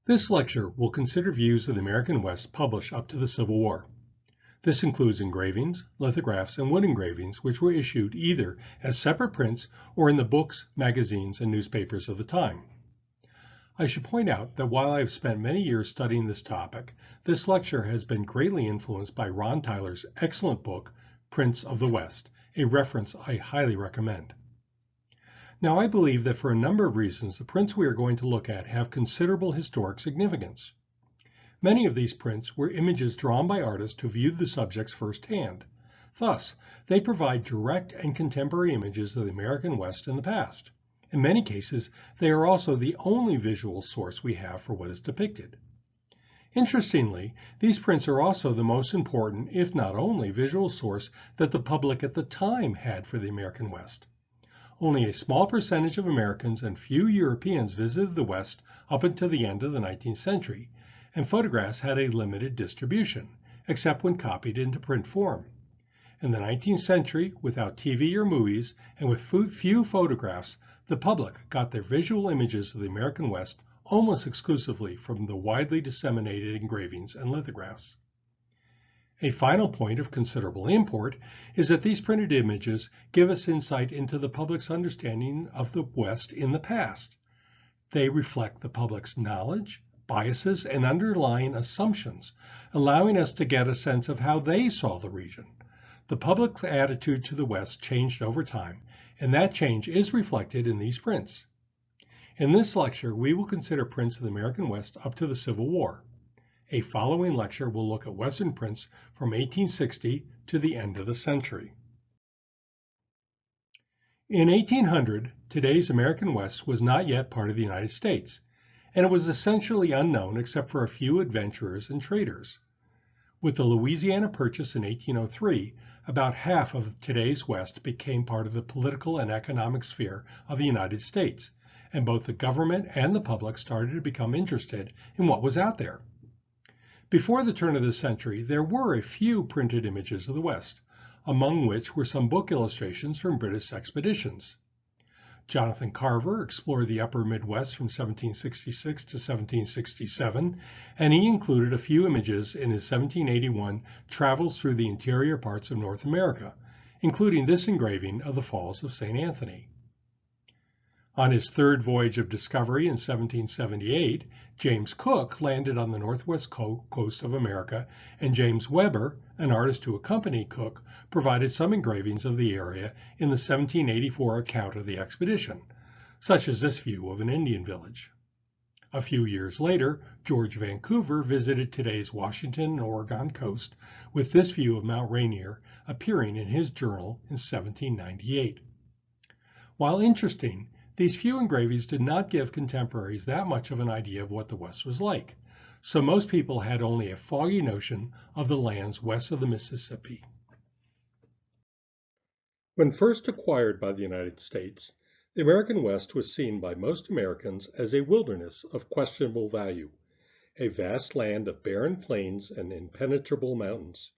This lecture will consider views of the American West published up to the Civil War. This includes engravings, lithographs, and wood engravings which were issued either as separate prints or in the books, magazines, and newspapers of the time. I should point out that while I have spent many years studying this topic, this lecture has been greatly influenced by Ron Tyler's excellent book, Prints of the West, a reference I highly recommend. Now, I believe that for a number of reasons, the prints we are going to look at have considerable historic significance. Many of these prints were images drawn by artists who viewed the subjects firsthand. Thus, they provide direct and contemporary images of the American West in the past. In many cases, they are also the only visual source we have for what is depicted. Interestingly, these prints are also the most important, if not only, visual source that the public at the time had for the American West. Only a small percentage of Americans and few Europeans visited the West up until the end of the 19th century, and photographs had a limited distribution, except when copied into print form. In the 19th century, without TV or movies, and with few photographs, the public got their visual images of the American West almost exclusively from the widely disseminated engravings and lithographs. A final point of considerable import is that these printed images give us insight into the public's understanding of the West in the past. They reflect the public's knowledge, biases, and underlying assumptions, allowing us to get a sense of how they saw the region. The public's attitude to the West changed over time, and that change is reflected in these prints. In this lecture, we will consider prints of the American West up to the Civil War. A following lecture will look at Western prints from 1860 to the end of the century. In 1800, today's American West was not yet part of the United States, and it was essentially unknown except for a few adventurers and traders. With the Louisiana Purchase in 1803, about half of today's West became part of the political and economic sphere of the United States, and both the government and the public started to become interested in what was out there. Before the turn of the century, there were a few printed images of the West, among which were some book illustrations from British expeditions. Jonathan Carver explored the upper Midwest from 1766 to 1767, and he included a few images in his 1781 Travels Through the Interior Parts of North America, including this engraving of the Falls of St. Anthony. On his third voyage of discovery in 1778, James Cook landed on the northwest coast of America, and James Weber, an artist who accompanied Cook, provided some engravings of the area in the 1784 account of the expedition, such as this view of an Indian village. A few years later, George Vancouver visited today's Washington and Oregon coast, with this view of Mount Rainier appearing in his journal in 1798. While interesting, these few engravings did not give contemporaries that much of an idea of what the West was like, so most people had only a foggy notion of the lands west of the Mississippi. When first acquired by the United States, the American West was seen by most Americans as a wilderness of questionable value, a vast land of barren plains and impenetrable mountains.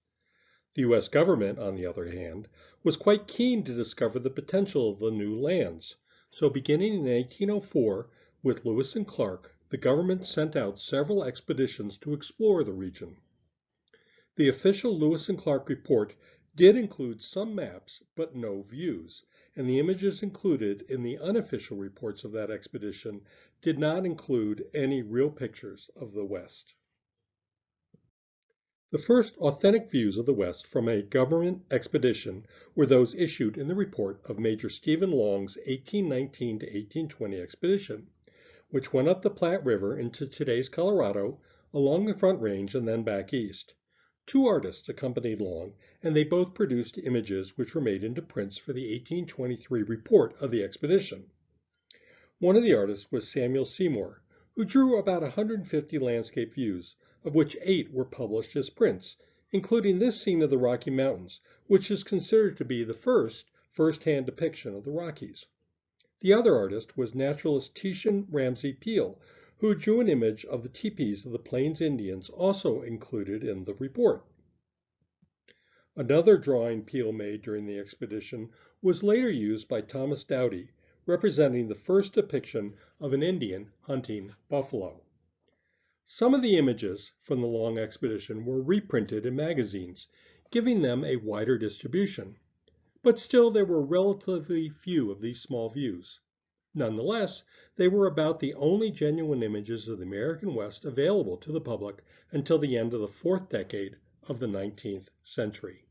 The U.S. government, on the other hand, was quite keen to discover the potential of the new lands. So beginning in 1804, with Lewis and Clark, the government sent out several expeditions to explore the region. The official Lewis and Clark report did include some maps, but no views, and the images included in the unofficial reports of that expedition did not include any real pictures of the West. The first authentic views of the West from a government expedition were those issued in the report of Major Stephen Long's 1819 to 1820 expedition, which went up the Platte River into today's Colorado, along the Front Range, and then back east. Two artists accompanied Long, and they both produced images which were made into prints for the 1823 report of the expedition. One of the artists was Samuel Seymour, who drew about 150 landscape views, of which 8 were published as prints, including this scene of the Rocky Mountains, which is considered to be the first-hand depiction of the Rockies. The other artist was naturalist Titian Ramsay Peale, who drew an image of the teepees of the Plains Indians, also included in the report. Another drawing Peale made during the expedition was later used by Thomas Doughty, representing the first depiction of an Indian hunting buffalo. Some of the images from the long expedition were reprinted in magazines, giving them a wider distribution, but still there were relatively few of these small views. Nonetheless, they were about the only genuine images of the American West available to the public until the end of the fourth decade of the 19th century.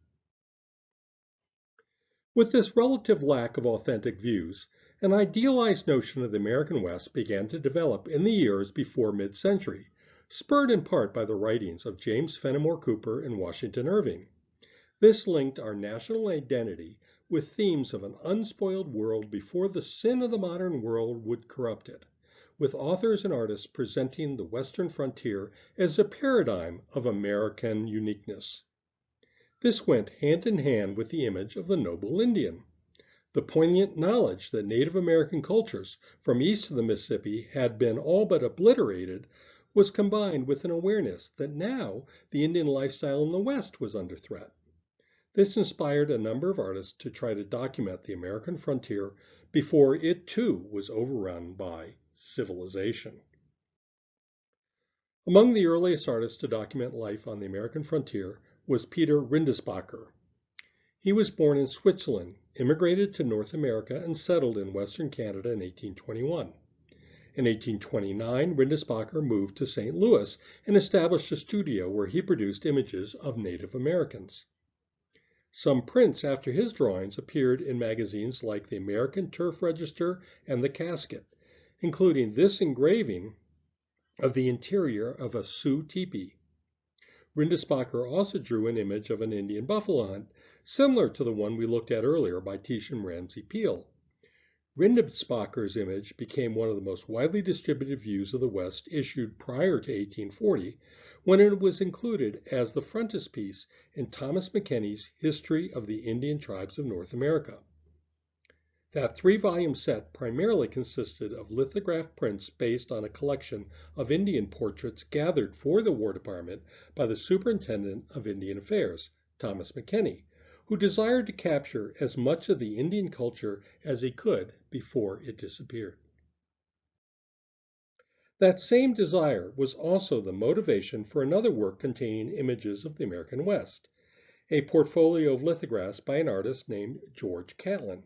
With this relative lack of authentic views, an idealized notion of the American West began to develop in the years before mid-century, spurred in part by the writings of James Fenimore Cooper and Washington Irving. This linked our national identity with themes of an unspoiled world before the sin of the modern world would corrupt it, with authors and artists presenting the Western frontier as a paradigm of American uniqueness. This went hand in hand with the image of the noble Indian. The poignant knowledge that Native American cultures from east of the Mississippi had been all but obliterated was combined with an awareness that now the Indian lifestyle in the West was under threat. This inspired a number of artists to try to document the American frontier before it too was overrun by civilization. Among the earliest artists to document life on the American frontier was Peter Rindisbacher. He was born in Switzerland, immigrated to North America, and settled in Western Canada in 1821. In 1829, Rindisbacher moved to St. Louis and established a studio where he produced images of Native Americans. Some prints after his drawings appeared in magazines like the American Turf Register and The Casket, including this engraving of the interior of a Sioux teepee. Rindisbacher also drew an image of an Indian buffalo hunt, similar to the one we looked at earlier by Titian Ramsay Peale. Rindisbacher's image became one of the most widely distributed views of the West issued prior to 1840, when it was included as the frontispiece in Thomas McKenney's History of the Indian Tribes of North America. That three-volume set primarily consisted of lithograph prints based on a collection of Indian portraits gathered for the War Department by the Superintendent of Indian Affairs, Thomas McKenney, who desired to capture as much of the Indian culture as he could before it disappeared. That same desire was also the motivation for another work containing images of the American West, a portfolio of lithographs by an artist named George Catlin.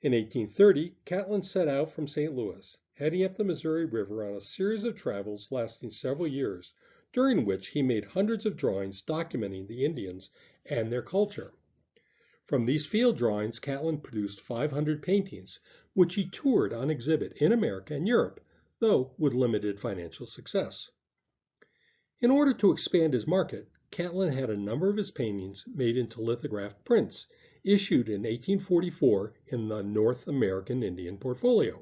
In 1830, Catlin set out from St. Louis, heading up the Missouri River on a series of travels lasting several years, during which he made hundreds of drawings documenting the Indians and their culture. From these field drawings, Catlin produced 500 paintings, which he toured on exhibit in America and Europe, though with limited financial success. In order to expand his market, Catlin had a number of his paintings made into lithographed prints, issued in 1844 in the North American Indian Portfolio.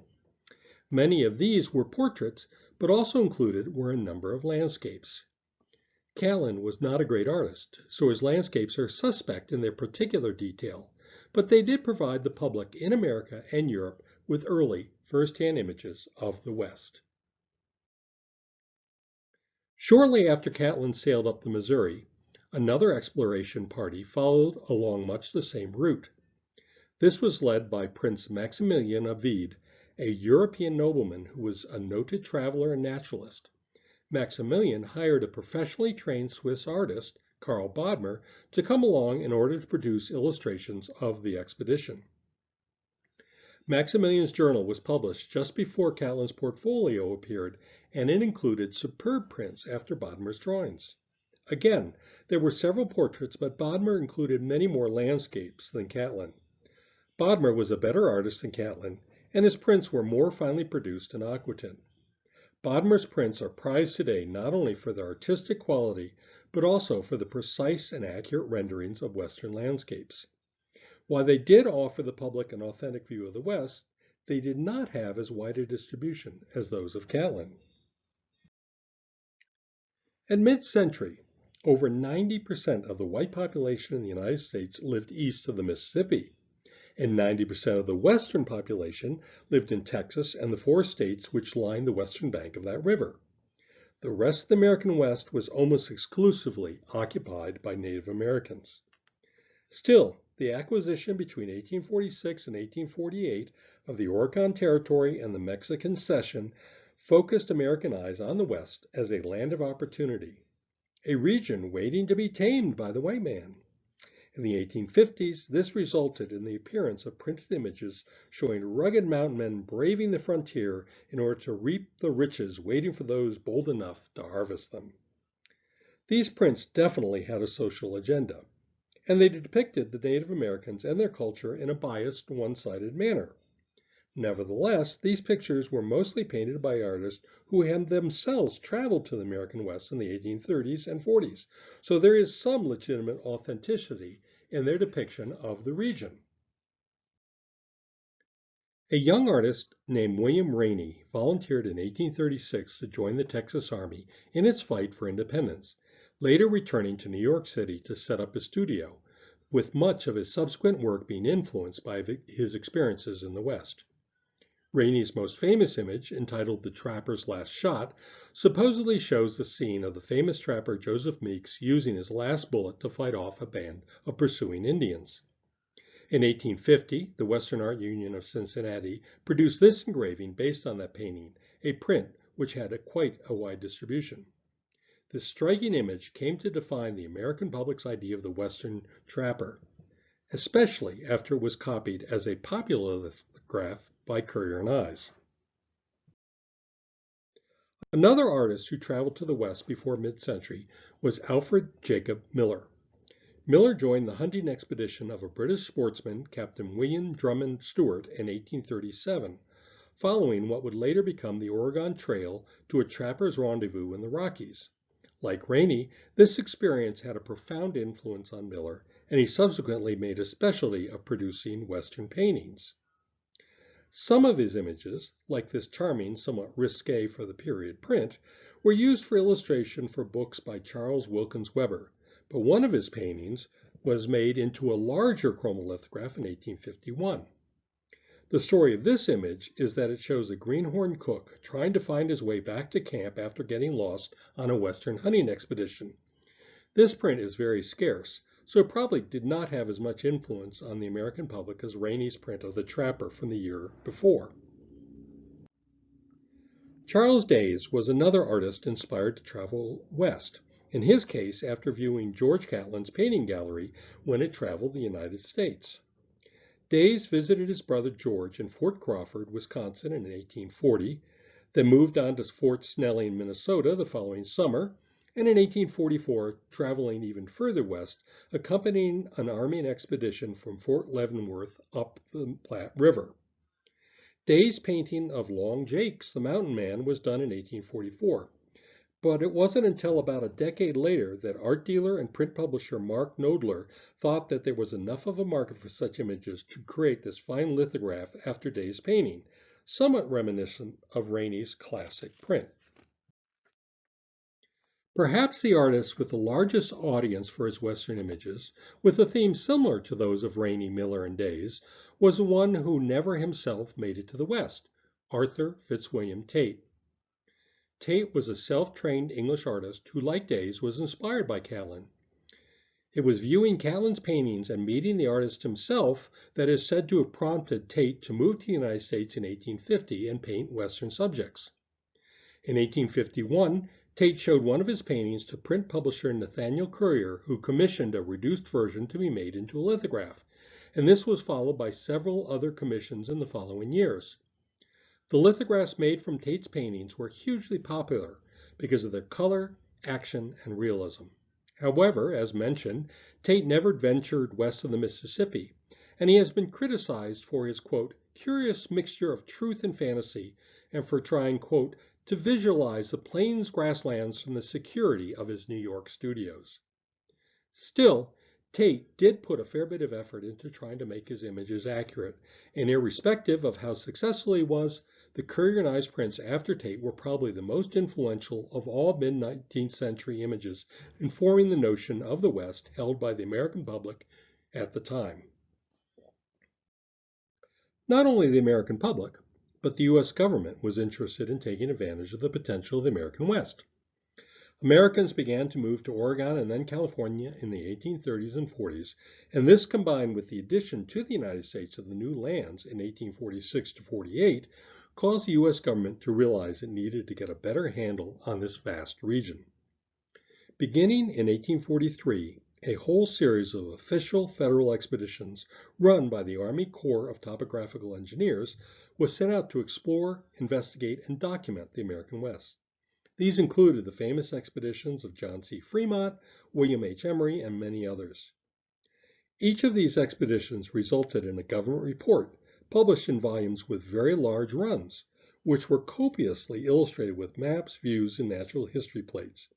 Many of these were portraits, but also included were a number of landscapes. Catlin was not a great artist, so his landscapes are suspect in their particular detail, but they did provide the public in America and Europe with early first-hand images of the West. Shortly after Catlin sailed up the Missouri, another exploration party followed along much the same route. This was led by Prince Maximilian of Wied, a European nobleman who was a noted traveler and naturalist. Maximilian hired a professionally trained Swiss artist, Karl Bodmer, to come along in order to produce illustrations of the expedition. Maximilian's journal was published just before Catlin's portfolio appeared, and it included superb prints after Bodmer's drawings. Again, there were several portraits, but Bodmer included many more landscapes than Catlin. Bodmer was a better artist than Catlin, and his prints were more finely produced and aquatint. Bodmer's prints are prized today not only for their artistic quality, but also for the precise and accurate renderings of Western landscapes. While they did offer the public an authentic view of the West, they did not have as wide a distribution as those of Catlin. At mid-century, over 90% of the white population in the United States lived east of the Mississippi, and 90% of the Western population lived in Texas and the 4 states which line the western bank of that river. The rest of the American West was almost exclusively occupied by Native Americans. Still, the acquisition between 1846 and 1848 of the Oregon Territory and the Mexican Cession focused American eyes on the West as a land of opportunity, a region waiting to be tamed by the white man. In the 1850s, this resulted in the appearance of printed images showing rugged mountain men braving the frontier in order to reap the riches waiting for those bold enough to harvest them. These prints definitely had a social agenda, and they depicted the Native Americans and their culture in a biased, one-sided manner. Nevertheless, these pictures were mostly painted by artists who had themselves traveled to the American West in the 1830s and 40s, so there is some legitimate authenticity in their depiction of the region. A young artist named William Rainey volunteered in 1836 to join the Texas Army in its fight for independence, later returning to New York City to set up his studio, with much of his subsequent work being influenced by his experiences in the West. Rainey's most famous image, entitled The Trapper's Last Shot, supposedly shows the scene of the famous trapper Joseph Meeks using his last bullet to fight off a band of pursuing Indians. In 1850, the Western Art Union of Cincinnati produced this engraving based on that painting, a print which had quite a wide distribution. This striking image came to define the American public's idea of the Western trapper, especially after it was copied as a popular lithograph by Currier and Ives. Another artist who traveled to the West before mid-century was Alfred Jacob Miller. Miller joined the hunting expedition of a British sportsman, Captain William Drummond Stewart, in 1837, following what would later become the Oregon Trail to a trapper's rendezvous in the Rockies. Like Rainey, this experience had a profound influence on Miller, and he subsequently made a specialty of producing Western paintings. Some of his images, like this charming, somewhat risque for the period print, were used for illustration for books by Charles Wilkins Weber, but one of his paintings was made into a larger chromolithograph in 1851. The story of this image is that it shows a greenhorn cook trying to find his way back to camp after getting lost on a Western hunting expedition. This print is very scarce, so it probably did not have as much influence on the American public as Rainey's print of the trapper from the year before. Charles Days was another artist inspired to travel west, in his case after viewing George Catlin's painting gallery when it traveled the United States. Days visited his brother George in Fort Crawford, Wisconsin in 1840, then moved on to Fort Snelling, Minnesota the following summer, and in 1844 traveling even further west, accompanying an army expedition from Fort Leavenworth up the Platte River. Day's painting of Long Jakes, the mountain man, was done in 1844, but it wasn't until about a decade later that art dealer and print publisher Mark Knoedler thought that there was enough of a market for such images to create this fine lithograph after Day's painting, somewhat reminiscent of Rainey's classic print. Perhaps the artist with the largest audience for his Western images, with a theme similar to those of Rainey, Miller, and Days, was one who never himself made it to the West, Arthur Fitzwilliam Tate. Tate was a self-trained English artist who, like Days, was inspired by Catlin. It was viewing Catlin's paintings and meeting the artist himself that is said to have prompted Tate to move to the United States in 1850 and paint Western subjects. In 1851, Tate showed one of his paintings to print publisher Nathaniel Currier, who commissioned a reduced version to be made into a lithograph, and this was followed by several other commissions in the following years. The lithographs made from Tate's paintings were hugely popular because of their color, action, and realism. However, as mentioned, Tate never ventured west of the Mississippi, and he has been criticized for his, quote, curious mixture of truth and fantasy, and for trying, quote, to visualize the plains grasslands from the security of his New York studios. Still, Tate did put a fair bit of effort into trying to make his images accurate, and irrespective of how successful he was, the Currier and Ives prints after Tate were probably the most influential of all mid-19th century images in forming the notion of the West held by the American public at the time. Not only the American public, but the U.S. government was interested in taking advantage of the potential of the American West. Americans began to move to Oregon and then California in the 1830s and 40s, and this combined with the addition to the United States of the new lands in 1846 to 48 caused the U.S. government to realize it needed to get a better handle on this vast region. Beginning in 1843, a whole series of official federal expeditions run by the Army Corps of Topographical Engineers was sent out to explore, investigate, and document the American West. These included the famous expeditions of John C. Fremont, William H. Emery, and many others. Each of these expeditions resulted in a government report published in volumes with very large runs, which were copiously illustrated with maps, views, and natural history plates.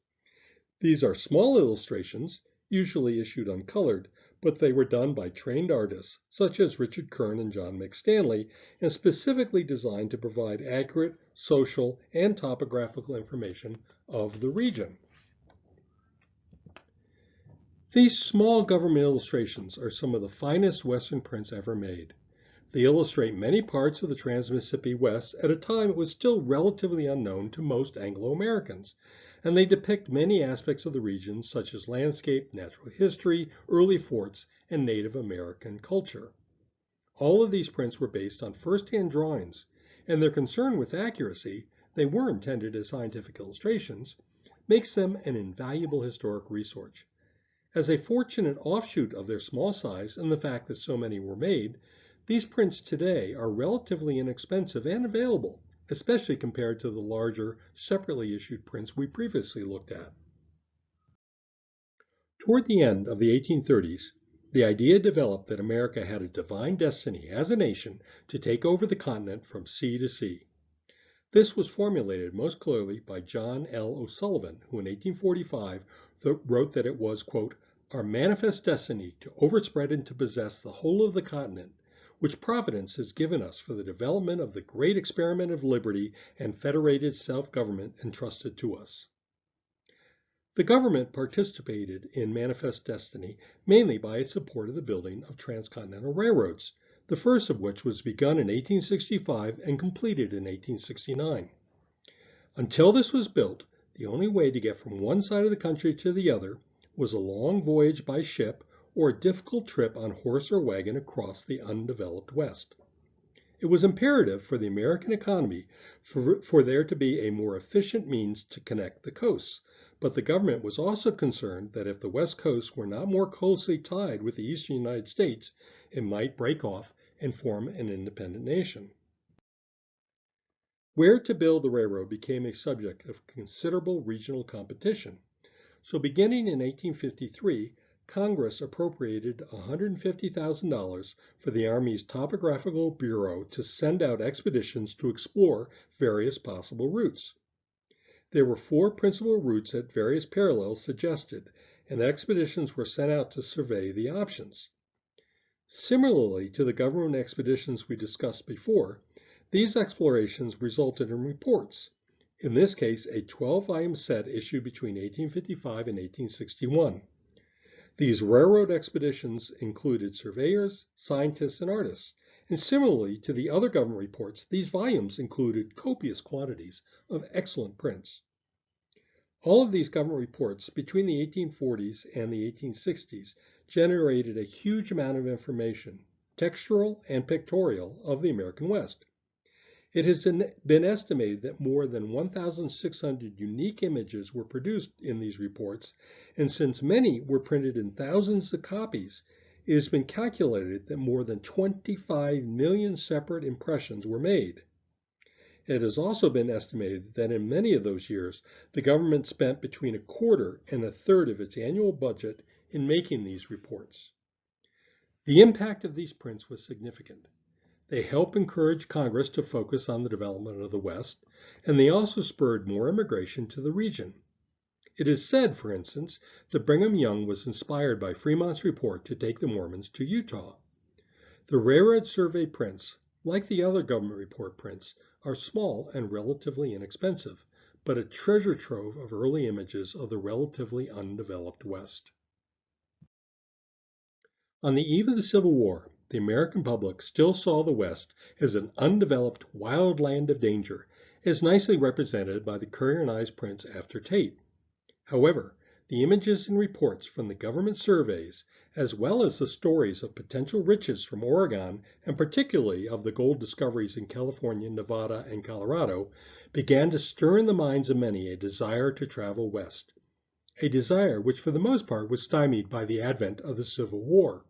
These are small illustrations, usually issued uncolored, but they were done by trained artists such as Richard Kern and John McStanley, and specifically designed to provide accurate social and topographical information of the region. These small government illustrations are some of the finest Western prints ever made. They illustrate many parts of the Trans-Mississippi West at a time it was still relatively unknown to most Anglo-Americans, and they depict many aspects of the region such as landscape, natural history, early forts, and Native American culture. All of these prints were based on first-hand drawings, and their concern with accuracy, they were intended as scientific illustrations, makes them an invaluable historic resource. As a fortunate offshoot of their small size and the fact that so many were made, these prints today are relatively inexpensive and available, especially compared to the larger, separately issued prints we previously looked at. Toward the end of the 1830s, the idea developed that America had a divine destiny as a nation to take over the continent from sea to sea. This was formulated most clearly by John L. O'Sullivan, who in 1845 wrote that it was, quote, "our manifest destiny to overspread and to possess the whole of the continent, which Providence has given us for the development of the great experiment of liberty and federated self-government entrusted to us." The government participated in Manifest Destiny mainly by its support of the building of transcontinental railroads, the first of which was begun in 1865 and completed in 1869. Until this was built, the only way to get from one side of the country to the other was a long voyage by ship or a difficult trip on horse or wagon across the undeveloped West. It was imperative for the American economy for there to be a more efficient means to connect the coasts, but the government was also concerned that if the West Coast were not more closely tied with the eastern United States, it might break off and form an independent nation. Where to build the railroad became a subject of considerable regional competition. So beginning in 1853, Congress appropriated $150,000 for the Army's Topographical Bureau to send out expeditions to explore various possible routes. There were 4 principal routes at various parallels suggested, and expeditions were sent out to survey the options. Similarly to the government expeditions we discussed before, these explorations resulted in reports, in this case a 12-volume set issued between 1855 and 1861. These railroad expeditions included surveyors, scientists, and artists, and similarly to the other government reports, these volumes included copious quantities of excellent prints. All of these government reports between the 1840s and the 1860s generated a huge amount of information, textual and pictorial, of the American West. It has been estimated that more than 1,600 unique images were produced in these reports, and since many were printed in thousands of copies, it has been calculated that more than 25 million separate impressions were made. It has also been estimated that in many of those years, the government spent between 1/4 and 1/3 of its annual budget in making these reports. The impact of these prints was significant. They helped encourage Congress to focus on the development of the West, and they also spurred more immigration to the region. It is said, for instance, that Brigham Young was inspired by Fremont's report to take the Mormons to Utah. The railroad survey prints, like the other government report prints, are small and relatively inexpensive, but a treasure trove of early images of the relatively undeveloped West. On the eve of the Civil War, the American public still saw the West as an undeveloped wild land of danger, as nicely represented by the Currier and Ives prints after Tate. However, The images and reports from the government surveys, as well as the stories of potential riches from Oregon, and particularly of the gold discoveries in California, Nevada, and Colorado, began to stir in the minds of many a desire to travel west, a desire which for the most part was stymied by the advent of the Civil War.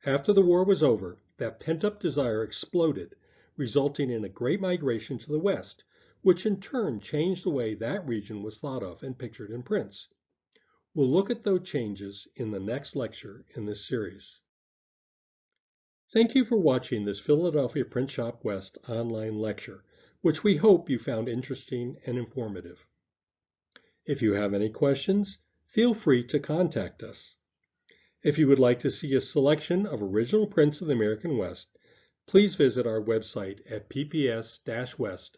After the war was over, that pent-up desire exploded, resulting in a great migration to the west, which in turn changed the way that region was thought of and pictured in prints. We'll look at those changes in the next lecture in this series. Thank you for watching this Philadelphia Print Shop West online lecture, which we hope you found interesting and informative. If you have any questions, feel free to contact us. If you would like to see a selection of original prints of the American West, please visit our website at pps-west.com.